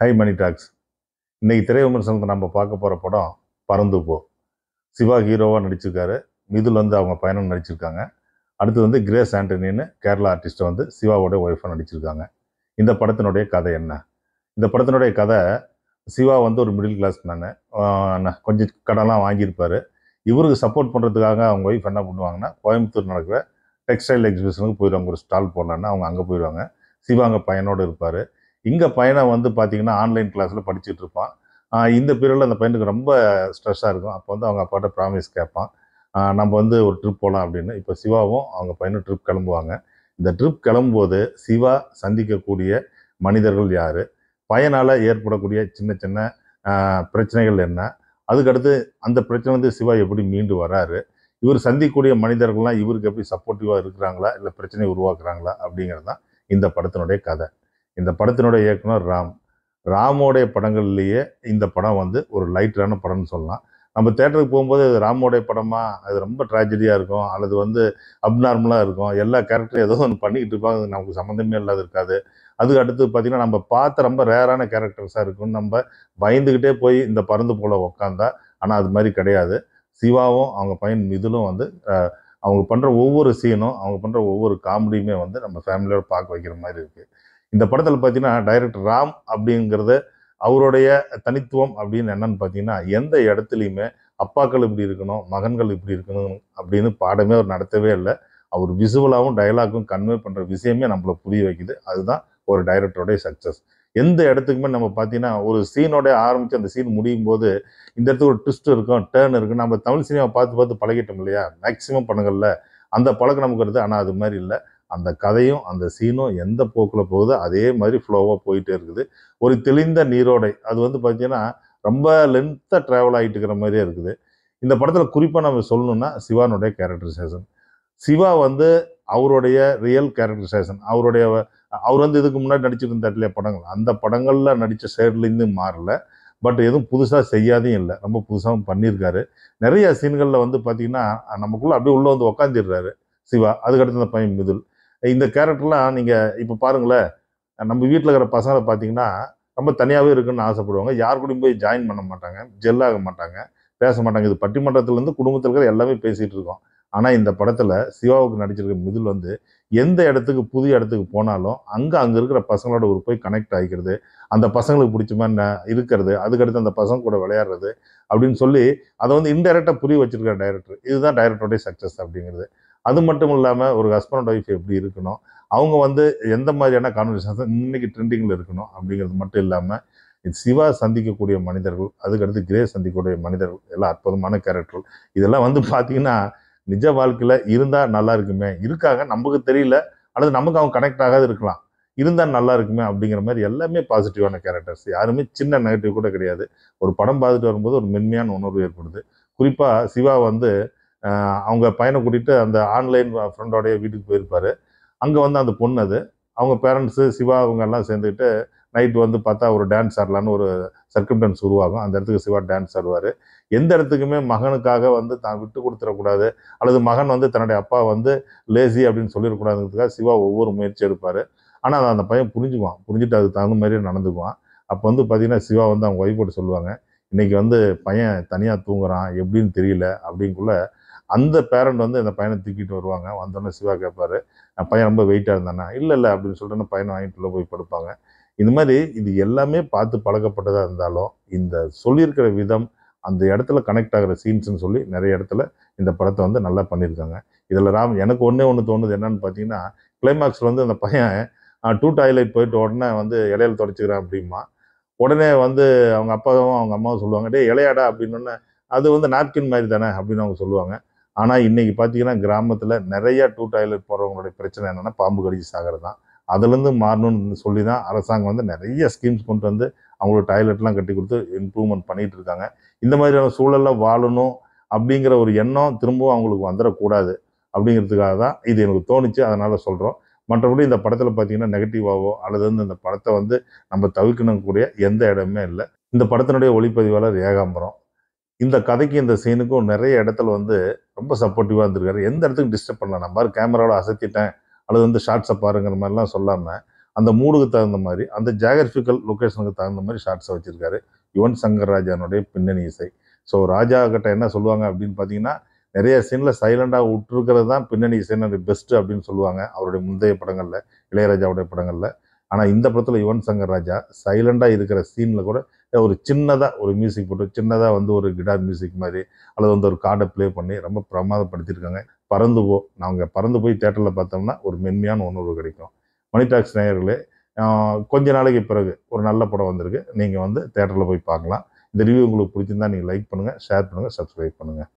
High மணி tax. இன்னைக்கு திரை விமர்சனத்தை நம்ம பார்க்க போகிற படம் பறந்து போ. சிவா ஹீரோவாக நடிச்சிருக்காரு. மிதுல் வந்து அவங்க பையனும் நடிச்சிருக்காங்க. அடுத்து வந்து கிரேஸ் ஆண்டனின்னு கேரளா ஆர்டிஸ்ட்டை வந்து சிவாவோட ஒய்ஃபாக நடிச்சிருக்காங்க. இந்த படத்தினுடைய கதை என்ன? இந்த படத்தினுடைய கதை, சிவா வந்து ஒரு மிடில் கிளாஸ் மேனு. கொஞ்சம் கடன்லாம் வாங்கியிருப்பார். இவருக்கு சப்போர்ட் பண்ணுறதுக்காக அவங்க ஒய்ஃப் என்ன பண்ணுவாங்கன்னா, கோயம்புத்தூர் நடக்கிற டெக்ஸ்டைல் எக்ஸிபிஷனுக்கு போயிடுவாங்க. ஒரு ஸ்டால் போடலான்னா அவங்க அங்கே போயிடுவாங்க. சிவா அங்கே பையனோடு இருப்பார். இங்கே பையனை வந்து பார்த்தீங்கன்னா ஆன்லைன் கிளாஸில் படிச்சுட்டு இருப்பான். இந்த பீரியடில் அந்த பையனுக்கு ரொம்ப ஸ்ட்ரெஸ்ஸாக இருக்கும். அப்போ வந்து அவங்க அப்பாட்ட ப்ராமிஸ் கேட்பான். நம்ம வந்து ஒரு ட்ரிப் போகலாம் அப்படின்னு. இப்போ சிவாவும் அவங்க பையனும் ட்ரிப் கிளம்புவாங்க. இந்த ட்ரிப் கிளம்பும்போது சிவா சந்திக்கக்கூடிய மனிதர்கள் யார், பையனால் ஏற்படக்கூடிய சின்ன சின்ன பிரச்சனைகள் என்ன, அதுக்கடுத்து அந்த பிரச்சனை வந்து சிவா எப்படி மீண்டு வராரு, இவர் சந்திக்கக்கூடிய மனிதர்கள்லாம் இவருக்கு எப்படி சப்போர்ட்டிவாக இருக்கிறாங்களா இல்லை பிரச்சனையை உருவாக்குறாங்களா அப்படிங்கிறது தான் இந்த படத்தினுடைய கதை. இந்த படத்தினுடைய இயக்குனர் ராம். ராமோடைய படங்கள்லேயே இந்த படம் வந்து ஒரு லைட்டரான படம்னு சொல்லலாம். நம்ம தேட்டருக்கு போகும்போது அது ராமோடைய படமா, அது ரொம்ப ட்ராஜடியாக இருக்கும், அல்லது வந்து அப்நார்மலாக இருக்கும். எல்லா கேரக்டரும் ஏதோ ஒன்று பண்ணிக்கிட்டு இருப்பாங்க, அது நமக்கு சம்மந்தமே இல்லாத இருக்காது. அதுக்கு அடுத்து பார்த்திங்கன்னா நம்ம பார்த்த ரொம்ப ரேரான கேரக்டர்ஸாக இருக்கும்னு நம்ம பயந்துக்கிட்டே போய் இந்த பறந்து போல உக்காந்தா. ஆனால் அது மாதிரி கிடையாது. சிவாவும் அவங்க பையன் மிதுலும் வந்து அவங்க பண்ணுற ஒவ்வொரு சீனும், அவங்க பண்ணுற ஒவ்வொரு காமெடியுமே வந்து நம்ம ஃபேமிலியோடு பார்க்க வைக்கிற மாதிரி இருக்குது. இந்த படத்தில் பார்த்தீங்கன்னா டைரக்டர் ராம் அப்படிங்கிறது அவருடைய தனித்துவம் அப்படின்னு என்னன்னு பார்த்தீங்கன்னா, எந்த இடத்துலையுமே அப்பாக்கள் இப்படி இருக்கணும், மகன்கள் இப்படி இருக்கணும் அப்படின்னு பாடமே அவர் நடத்தவே இல்லை. அவர் விசுவலாகவும் டைலாக்கும் கன்வே பண்ணுற விஷயமே நம்மளை புரிய வைக்குது. அதுதான் ஒரு டைரக்டருடைய சக்ஸஸ். எந்த இடத்துக்குமே நம்ம பார்த்தீங்கன்னா, ஒரு சீனோட ஆரம்பித்து அந்த சீன் முடியும் போது இந்த இடத்துல ஒரு ட்விஸ்ட் இருக்கும், டேர்ன் இருக்கும். நம்ம தமிழ் சினிமா பார்த்து பார்த்து பழகிட்டோம் இல்லையா, மேக்சிமம் படங்களில் அந்த பழக்கம் நமக்கு வருது. ஆனால் அது மாதிரி இல்லை. அந்த கதையும் அந்த சீனும் எந்த போக்கில் போகுதோ அதே மாதிரி ஃப்ளோவாக போயிட்டே இருக்குது. ஒரு தெளிந்த நீரோடை. அது வந்து பார்த்தீங்கன்னா ரொம்ப லென்த்தாக ட்ராவல் ஆகிட்டு இருக்கிற மாதிரியே இருக்குது. இந்த படத்தில் குறிப்பாக நம்ம சொல்லணும்னா சிவானுடைய கேரக்டரைசேஷன். சிவா வந்து அவருடைய ரியல் கேரக்டரைசேஷன், அவர் வந்து இதுக்கு முன்னாடி நடிச்சிருந்தார் இல்லையா படங்கள், அந்த படங்களில் நடித்த ஷேட்லேருந்து மாறல. பட் எதுவும் புதுசாக செய்யாதையும் இல்லை, ரொம்ப புதுசாகவும் பண்ணியிருக்காரு. நிறைய சீன்களில் வந்து பார்த்தீங்கன்னா நமக்குள்ளே அப்படியே உள்ளே வந்து உக்காந்துடுறாரு சிவா. அதுக்கடுத்து அந்த பையன் மிதுல். இந்த கேரக்டர்லாம் நீங்கள் இப்போ பாருங்களேன், நம்ம வீட்டில் இருக்கிற பசங்களை பார்த்தீங்கன்னா ரொம்ப தனியாகவே இருக்குன்னு ஆசைப்படுவாங்க. யார் கூடயும் போய் ஜாயின் பண்ண மாட்டாங்க, ஜெல்லாக மாட்டாங்க, பேச மாட்டாங்க. இது பட்டிமன்றத்துலேருந்து குடும்பத்தில் இருக்கிற எல்லாமே பேசிகிட்டு இருக்கோம். ஆனால் இந்த படத்தில் சிவாவுக்கு நடிச்சிருக்க மிதுல் வந்து எந்த இடத்துக்கு புது இடத்துக்கு போனாலும் அங்கே இருக்கிற பசங்களோட ஒரு போய் கனெக்ட் ஆகிக்கிறது, அந்த பசங்களுக்கு பிடிச்ச மாதிரி இருக்கிறது, அதுக்கடுத்து அந்த பசங்க கூட விளையாடுறது அப்படின்னு சொல்லி அதை வந்து இன்டைரக்டாக புரிய வச்சிருக்கிற டைரக்டர். இதுதான் டைரக்டருடைய சக்ஸஸ் அப்படிங்கிறது. அது மட்டும் இல்லாமல் ஒரு ஹஸ்பண்ட் ஒய்ஃப் எப்படி இருக்கணும், அவங்க வந்து எந்த மாதிரியான கான்வர்சேஷன்ஸ் இன்னைக்கு ட்ரெண்டிங்கில் இருக்கணும் அப்படிங்கிறது மட்டும் இல்லாமல் சிவா சந்திக்கக்கூடிய மனிதர்கள், அதுக்கடுத்து கிரேஸ் சந்திக்கக்கூடிய மனிதர்கள் எல்லாம் அற்புதமான கேரக்டர்கள். இதெல்லாம் வந்து பார்த்தீங்கன்னா நிஜ வாழ்க்கையில் இருந்தால் நல்லா இருக்குமே, இருக்காங்க நமக்கு தெரியல, அல்லது நமக்கு அவங்க கனெக்ட் ஆகாது இருக்கலாம், இருந்தால் நல்லா இருக்குமே அப்படிங்கிற மாதிரி எல்லாமே பாசிட்டிவான கேரக்டர்ஸ். யாருமே சின்ன நெகட்டிவ் கூட கிடையாது. ஒரு படம் பார்த்துட்டு வரும்போது ஒரு மென்மையான உணர்வு ஏற்படுது. குறிப்பாக சிவா வந்து அவங்க பையனை கூட்டிகிட்டு அந்த ஆன்லைன் ஃப்ரெண்டோடைய வீட்டுக்கு போயிருப்பார். அங்கே வந்து அந்த பொண்ணு அது அவங்க பேரண்ட்ஸு சிவா அவங்க எல்லாம் சேர்ந்துக்கிட்டு நைட்டு வந்து பார்த்தா ஒரு டான்ஸ் ஆடலான்னு ஒரு சர்க்கம்டன்ஸ் உருவாகும். அந்த இடத்துக்கு சிவா டான்ஸ் ஆடுவார். எந்த இடத்துக்குமே மகனுக்காக வந்து தான் விட்டு கொடுத்துடக்கூடாது, அல்லது மகன் வந்து தன்னுடைய அப்பா வந்து லேசி அப்படின்னு சொல்லிடக்கூடாதுங்கிறதுக்காக சிவா ஒவ்வொரு முயற்சி எடுப்பார். ஆனால் அதை அந்த பையன் புரிஞ்சுக்குவான். புரிஞ்சுட்டு அதுக்கு தகுந்த மாதிரியே நடந்துக்குவான். அப்போ வந்து பார்த்தீங்கன்னா சிவா வந்து அவங்க ஒய்ஃபோட சொல்லுவாங்க, இன்னைக்கு வந்து பையன் தனியாக தூங்குறான் எப்படின்னு தெரியல அப்படிங்குள்ள அந்த பேரண்ட் வந்து அந்த பையனை தூக்கிட்டு வருவாங்க. வந்தோடனே சிவா கேட்பாரு, பையன் ரொம்ப வெயிட்டாக இருந்தானா, இல்லை அப்படின்னு சொல்லிட்டு பையனை வாங்கிட்டு போய் படுப்பாங்க. இந்த மாதிரி இது எல்லாமே பார்த்து பழக்கப்பட்டதாக இருந்தாலும் இந்த சொல்லியிருக்கிற விதம், அந்த இடத்துல கனெக்ட் ஆகிற சீன்ஸ்ன்னு சொல்லி நிறைய இடத்துல இந்த படத்தை வந்து நல்லா பண்ணியிருக்காங்க. இதில் ராம் எனக்கு ஒன்று தோணுது என்னன்னு பார்த்தீங்கன்னா, கிளைமேக்ஸில் வந்து அந்த பையன் டூ டாய்லெட் போயிட்டு உடனே வந்து இலையில தொடச்சிக்கிறேன் அப்படிமா. உடனே வந்து அவங்க அப்பாவும் அவங்க அம்மாவும் சொல்லுவாங்க, டே இலையாடா அப்படின்னு. அது வந்து நாப்கின் மாதிரி தானே அப்படின்னு அவங்க சொல்லுவாங்க. ஆனால் இன்றைக்கி பார்த்தீங்கன்னா கிராமத்தில் நிறைய டூ டாய்லெட் போகிறவங்களுடைய பிரச்சனை என்னென்னா பாம்பு கடிச்சு சாகிறது தான். அதுலேருந்து மாறணும்னு சொல்லி தான் அரசாங்கம் வந்து நிறைய ஸ்கீம்ஸ் கொண்டு வந்து அவங்களோட டாய்லெட்லாம் கட்டி கொடுத்து இம்ப்ரூவ்மெண்ட் பண்ணிகிட்டு இருக்காங்க. இந்த மாதிரியான சூழலில் வாழணும் அப்படிங்கிற ஒரு எண்ணம் திரும்பவும் அவங்களுக்கு வந்துடக்கூடாது அப்படிங்கிறதுக்காக தான் இது எனக்கு தோணுச்சு. அதனால் சொல்கிறோம். மற்றபடி இந்த படத்தில் பார்த்தீங்கன்னா நெகட்டிவாவோ அல்லது வந்து இந்த படத்தை வந்து நம்ம தவிர்க்கணும் கூடிய எந்த இடமே இல்லை. இந்த படத்தினுடைய ஒளிப்பதிவாளர் ஏகாம்பரம். இந்த கதைக்கு இந்த சீனுக்கும் நிறைய இடத்துல வந்து ரொம்ப சப்போர்ட்டிவாக இருந்திருக்காரு. எந்த இடத்துக்கும் டிஸ்டர்ப் பண்ணல. நான் பாரு கேமராவோட அசத்திட்டேன் அல்லது வந்து ஷார்ட்ஸை பாருங்கிற மாதிரிலாம் சொல்லாமல் அந்த மூடுக்கு தகுந்த மாதிரி, அந்த ஜியாகிரபிக்கல் லொக்கேஷனுக்கு தகுந்த மாதிரி ஷார்ட்ஸை வச்சுருக்காரு யுவன் சங்கர் ராஜானுடைய பின்னணி இசை. ஸோ ராஜா கிட்ட என்ன சொல்லுவாங்க அப்படின்னு பார்த்தீங்கன்னா, நிறைய சீனில் சைலண்டாக விட்டுருக்கிறது தான் பின்னணி இசைன்னு பெஸ்ட்டு அப்படின்னு சொல்லுவாங்க அவருடைய முந்தைய படங்களில், இளையராஜாவுடைய படங்களில். ஆனால் இந்த படத்தில் யுவன் சங்கர் ராஜா சைலண்டாக இருக்கிற சீனில் கூட ஒரு சின்னதாக ஒரு மியூசிக் போட்டு, சின்னதாக வந்து ஒரு கிட்டார் மியூசிக் மாதிரி அல்லது வந்து ஒரு கார்டை ப்ளே பண்ணி ரொம்ப பிரமாதப்படுத்தியிருக்காங்க. பறந்து போ நாங்கள் பறந்து போய் தேட்டரில் பார்த்தோம்னா ஒரு மென்மையான உணர்வு கிடைக்கும். மணி டாக்ஸ் நேயர்களே, கொஞ்ச நாளைக்கு பிறகு ஒரு நல்ல படம் வந்திருக்கு. நீங்கள் வந்து தேட்டரில் போய் பார்க்கலாம். இந்த ரிவ்யூ உங்களுக்கு பிடிச்சிருந்தா நீங்கள் லைக் பண்ணுங்கள், ஷேர் பண்ணுங்கள், சப்ஸ்கிரைப் பண்ணுங்கள்.